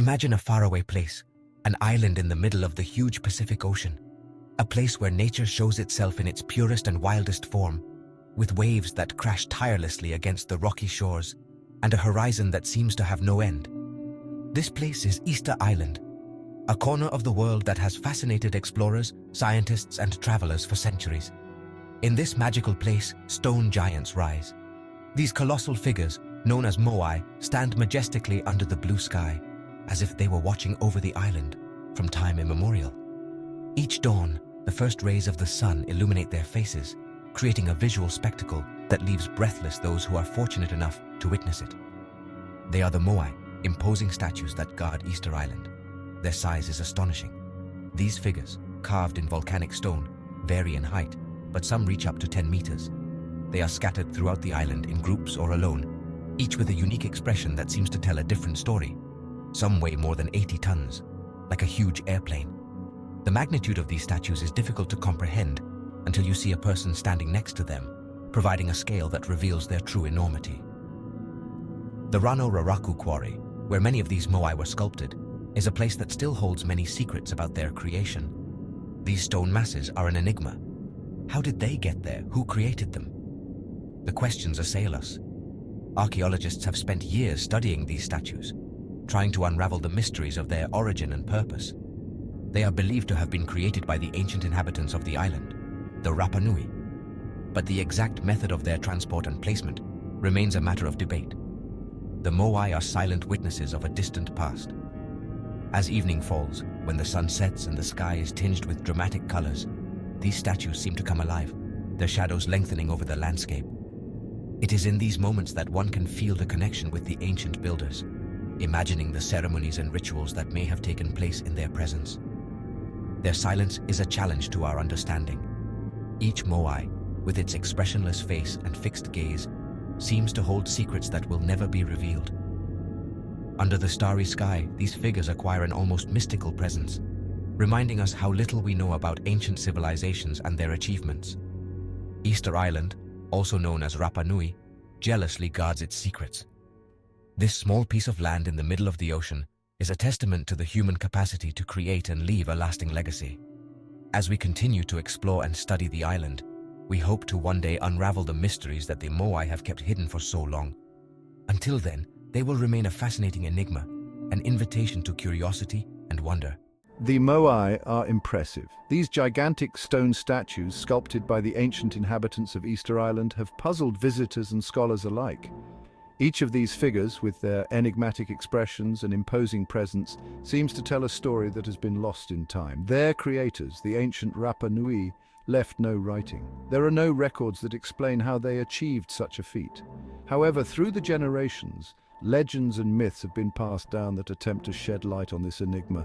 Imagine a faraway place, an island in the middle of the huge Pacific Ocean, a place where nature shows itself in its purest and wildest form, with waves that crash tirelessly against the rocky shores and a horizon that seems to have no end. This place is Easter Island, a corner of the world that has fascinated explorers, scientists, and travelers for centuries. In this magical place, stone giants rise. These colossal figures, known as Moai, stand majestically under the blue sky, as if they were watching over the island from time immemorial. Each dawn, the first rays of the sun illuminate their faces, creating a visual spectacle that leaves breathless those who are fortunate enough to witness it. They are the Moai, imposing statues that guard Easter Island. Their size is astonishing. These figures, carved in volcanic stone, vary in height, but some reach up to 10 meters. They are scattered throughout the island in groups or alone, each with a unique expression that seems to tell a different story. Some weigh more than 80 tons, like a huge airplane. The magnitude of these statues is difficult to comprehend until you see a person standing next to them, providing a scale that reveals their true enormity. The Rano Raraku quarry, where many of these Moai were sculpted, is a place that still holds many secrets about their creation. These stone masses are an enigma. How did they get there? Who created them? The questions assail us. Archaeologists have spent years studying these statues, trying to unravel the mysteries of their origin and purpose. They are believed to have been created by the ancient inhabitants of the island, the Rapa Nui. But the exact method of their transport and placement remains a matter of debate. The Moai are silent witnesses of a distant past. As evening falls, when the sun sets and the sky is tinged with dramatic colors, these statues seem to come alive, their shadows lengthening over the landscape. It is in these moments that one can feel the connection with the ancient builders, imagining the ceremonies and rituals that may have taken place in their presence. Their silence is a challenge to our understanding. Each Moai, with its expressionless face and fixed gaze, seems to hold secrets that will never be revealed. Under the starry sky, these figures acquire an almost mystical presence, reminding us how little we know about ancient civilizations and their achievements. Easter Island, also known as Rapa Nui, jealously guards its secrets. This small piece of land in the middle of the ocean is a testament to the human capacity to create and leave a lasting legacy. As we continue to explore and study the island, we hope to one day unravel the mysteries that the Moai have kept hidden for so long. Until then, they will remain a fascinating enigma, an invitation to curiosity and wonder. The Moai are impressive. These gigantic stone statues sculpted by the ancient inhabitants of Easter Island have puzzled visitors and scholars alike. Each of these figures, with their enigmatic expressions and imposing presence, seems to tell a story that has been lost in time. Their creators, the ancient Rapa Nui, left no writing. There are no records that explain how they achieved such a feat. However, through the generations, legends and myths have been passed down that attempt to shed light on this enigma.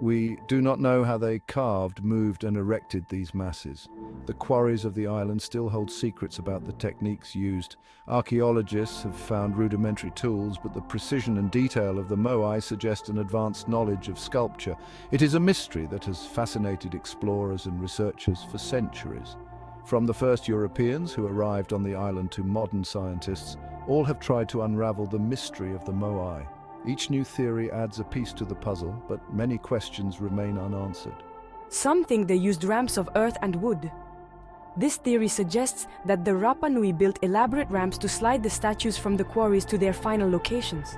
We do not know how they carved, moved, and erected these masses. The quarries of the island still hold secrets about the techniques used. Archaeologists have found rudimentary tools, but the precision and detail of the Moai suggest an advanced knowledge of sculpture. It is a mystery that has fascinated explorers and researchers for centuries. From the first Europeans who arrived on the island to modern scientists, all have tried to unravel the mystery of the Moai. Each new theory adds a piece to the puzzle, but many questions remain unanswered. Some think they used ramps of earth and wood. This theory suggests that the Rapa Nui built elaborate ramps to slide the statues from the quarries to their final locations.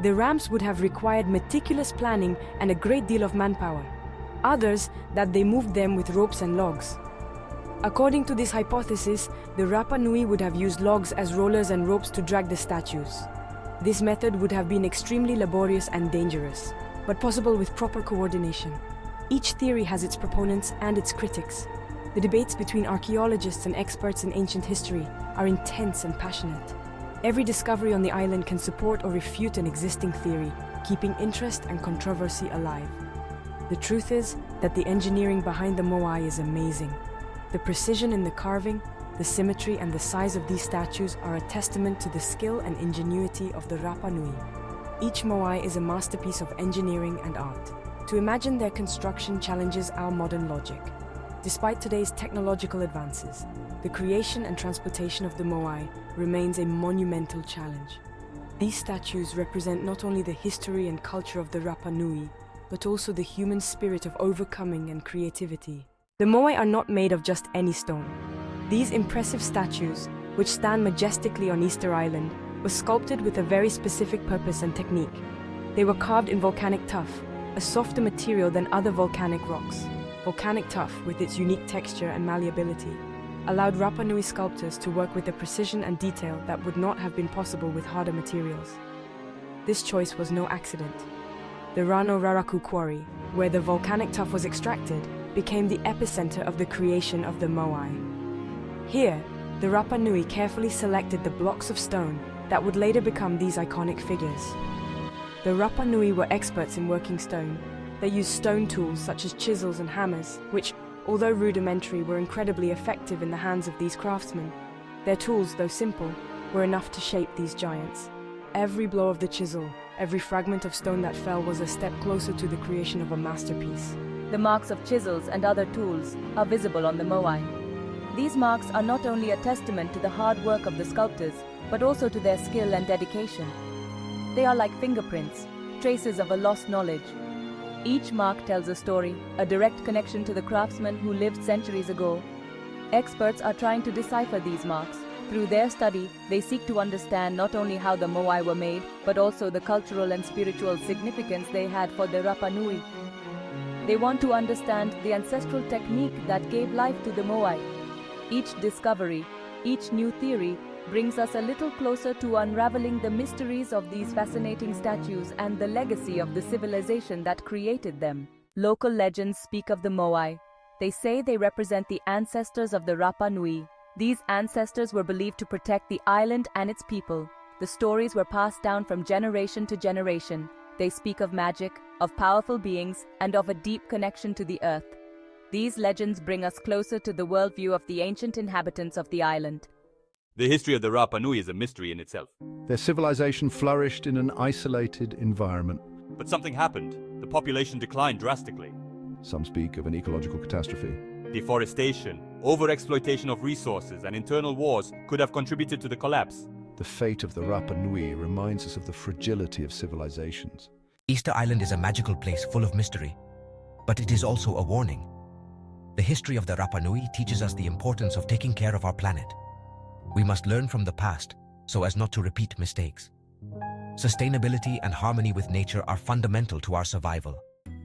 The ramps would have required meticulous planning and a great deal of manpower. Others, that they moved them with ropes and logs. According to this hypothesis, the Rapa Nui would have used logs as rollers and ropes to drag the statues. This method would have been extremely laborious and dangerous, but possible with proper coordination. Each theory has its proponents and its critics. The debates between archaeologists and experts in ancient history are intense and passionate. Every discovery on the island can support or refute an existing theory, keeping interest and controversy alive. The truth is that the engineering behind the Moai is amazing. The precision in the carving, the symmetry and the size of these statues are a testament to the skill and ingenuity of the Rapa Nui. Each Moai is a masterpiece of engineering and art. To imagine their construction challenges our modern logic. Despite today's technological advances, the creation and transportation of the Moai remains a monumental challenge. These statues represent not only the history and culture of the Rapa Nui, but also the human spirit of overcoming and creativity. The Moai are not made of just any stone. These impressive statues, which stand majestically on Easter Island, were sculpted with a very specific purpose and technique. They were carved in volcanic tuff, a softer material than other volcanic rocks. Volcanic tuff, with its unique texture and malleability, allowed Rapa Nui sculptors to work with a precision and detail that would not have been possible with harder materials. This choice was no accident. The Rano Raraku quarry, where the volcanic tuff was extracted, became the epicenter of the creation of the Moai. Here, the Rapa Nui carefully selected the blocks of stone that would later become these iconic figures. The Rapa Nui were experts in working stone. They used stone tools such as chisels and hammers, which, although rudimentary, were incredibly effective in the hands of these craftsmen. Their tools, though simple, were enough to shape these giants. Every blow of the chisel, every fragment of stone that fell was a step closer to the creation of a masterpiece. The marks of chisels and other tools are visible on the Moai. These marks are not only a testament to the hard work of the sculptors, but also to their skill and dedication. They are like fingerprints, traces of a lost knowledge. Each mark tells a story, a direct connection to the craftsman who lived centuries ago. Experts are trying to decipher these marks. Through their study, they seek to understand not only how the Moai were made, but also the cultural and spiritual significance they had for the Rapa Nui. They want to understand the ancestral technique that gave life to the Moai. Each discovery, each new theory, brings us a little closer to unraveling the mysteries of these fascinating statues and the legacy of the civilization that created them. Local legends speak of the Moai. They say they represent the ancestors of the Rapa Nui. These ancestors were believed to protect the island and its people. The stories were passed down from generation to generation. They speak of magic, of powerful beings, and of a deep connection to the earth. These legends bring us closer to the worldview of the ancient inhabitants of the island. The history of the Rapa Nui is a mystery in itself. Their civilization flourished in an isolated environment. But something happened. The population declined drastically. Some speak of an ecological catastrophe. Deforestation, overexploitation of resources, and internal wars could have contributed to the collapse. The fate of the Rapa Nui reminds us of the fragility of civilizations. Easter Island is a magical place full of mystery, but it is also a warning. The history of the Rapa Nui teaches us the importance of taking care of our planet. We must learn from the past so as not to repeat mistakes. Sustainability and harmony with nature are fundamental to our survival.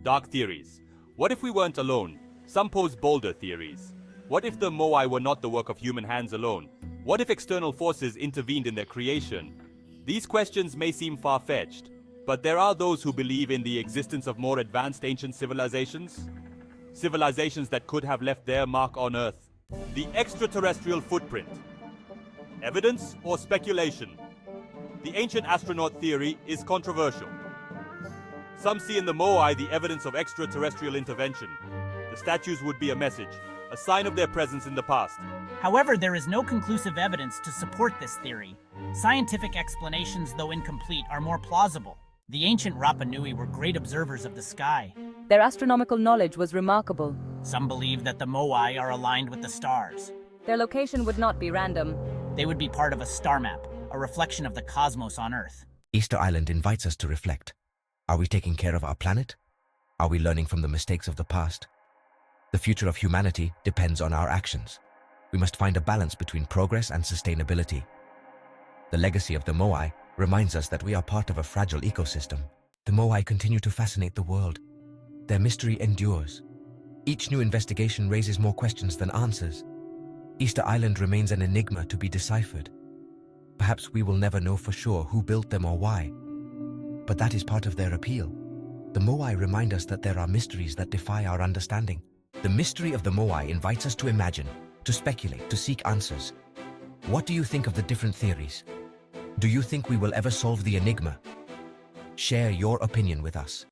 Dark theories. What if we weren't alone? Some pose bolder theories. What if the Moai were not the work of human hands alone? What if external forces intervened in their creation? These questions may seem far-fetched, but there are those who believe in the existence of more advanced ancient civilizations. Civilizations that could have left their mark on Earth. The extraterrestrial footprint. Evidence or speculation? The ancient astronaut theory is controversial. Some see in the Moai the evidence of extraterrestrial intervention. The statues would be a message, a sign of their presence in the past. However, there is no conclusive evidence to support this theory. Scientific explanations, though incomplete, are more plausible. The ancient Rapa Nui were great observers of the sky. Their astronomical knowledge was remarkable. Some believe that the Moai are aligned with the stars. Their location would not be random. They would be part of a star map, a reflection of the cosmos on Earth. Easter Island invites us to reflect. Are we taking care of our planet? Are we learning from the mistakes of the past? The future of humanity depends on our actions. We must find a balance between progress and sustainability. The legacy of the Moai reminds us that we are part of a fragile ecosystem. The Moai continue to fascinate the world. Their mystery endures. Each new investigation raises more questions than answers. Easter Island remains an enigma to be deciphered. Perhaps we will never know for sure who built them or why. But that is part of their appeal. The Moai remind us that there are mysteries that defy our understanding. The mystery of the Moai invites us to imagine, to speculate, to seek answers. What do you think of the different theories? Do you think we will ever solve the enigma? Share your opinion with us.